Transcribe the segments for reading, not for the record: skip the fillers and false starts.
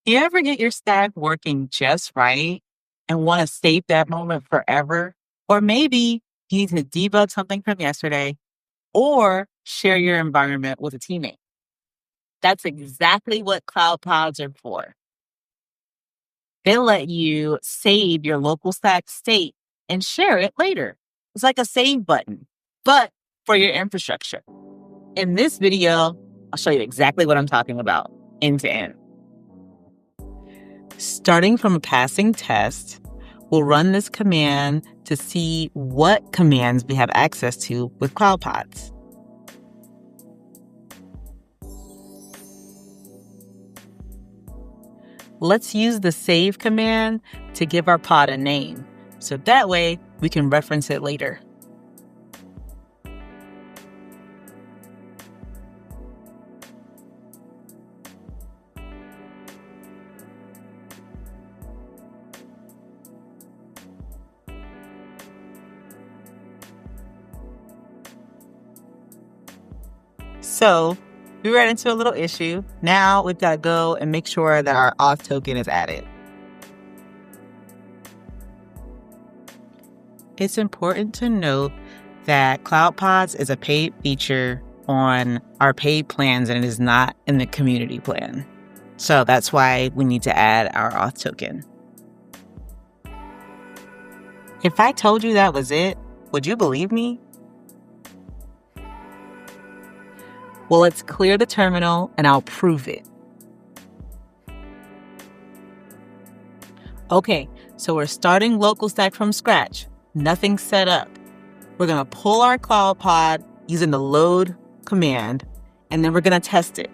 You ever get your stack working just right and want to save that moment forever? Or maybe you need to debug something from yesterday or share your environment with a teammate. That's exactly what CloudPods are for. They'll let you save your local stack state and share it later. It's like a save button, but for your infrastructure. In this video, I'll show you exactly what I'm talking about end to end. Starting from a passing test, we'll run this command to see what commands we have access to with CloudPods. Let's use the save command to give our pod a name, so that way we can reference it later. So we ran into a little issue. Now we've got to go and make sure that our auth token is added. It's important to note that CloudPods is a paid feature on our paid plans and it is not in the community plan. So that's why we need to add our auth token. If I told you that was it, would you believe me? Well, let's clear the terminal and I'll prove it. Okay, so we're starting LocalStack from scratch. Nothing set up. We're going to pull our CloudPod using the load command, and then we're going to test it.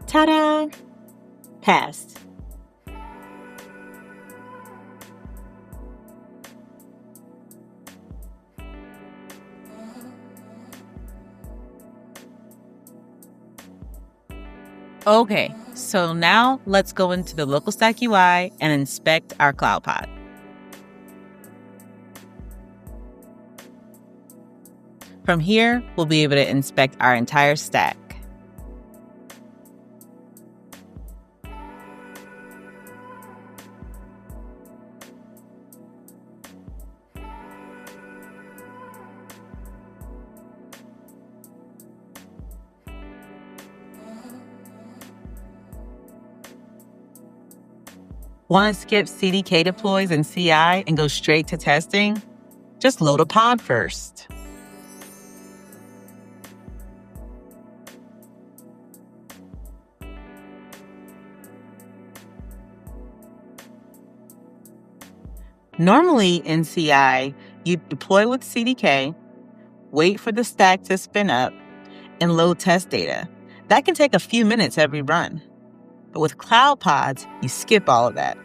Ta-da! Passed. Okay, so now let's go into the LocalStack UI and inspect our CloudPod. From here, we'll be able to inspect our entire stack. Want to skip CDK deploys and CI and go straight to testing? Just load a pod first. Normally in CI, you deploy with CDK, wait for the stack to spin up, and load test data. That can take a few minutes every run. But with CloudPods, you skip all of that.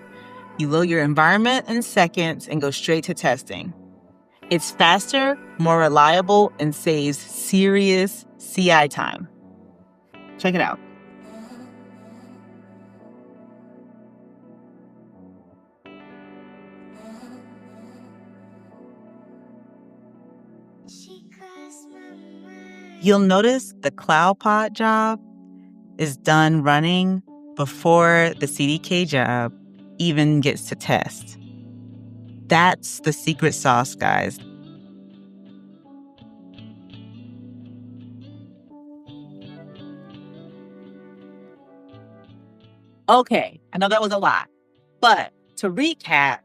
You load your environment in seconds and go straight to testing. It's faster, more reliable, and saves serious CI time. Check it out. You'll notice the CloudPod job is done running before the CDK job even gets to test. That's the secret sauce, guys. Okay, I know that was a lot, but to recap,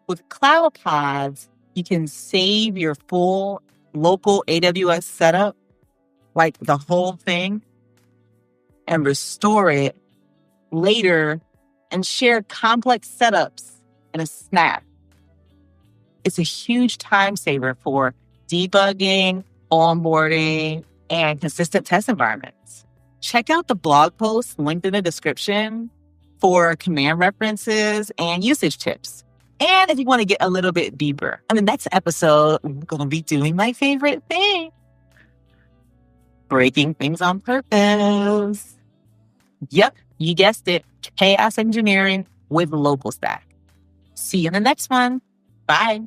with CloudPods, you can save your full local AWS setup, like the whole thing, and restore it later and share complex setups in a snap. It's a huge time saver for debugging, onboarding, and consistent test environments. Check out the blog post linked in the description for command references and usage tips. And if you want to get a little bit deeper, in the next episode, I'm going to be doing my favorite thing, breaking things on purpose. Yep, you guessed it, chaos engineering with LocalStack. See you in the next one. Bye.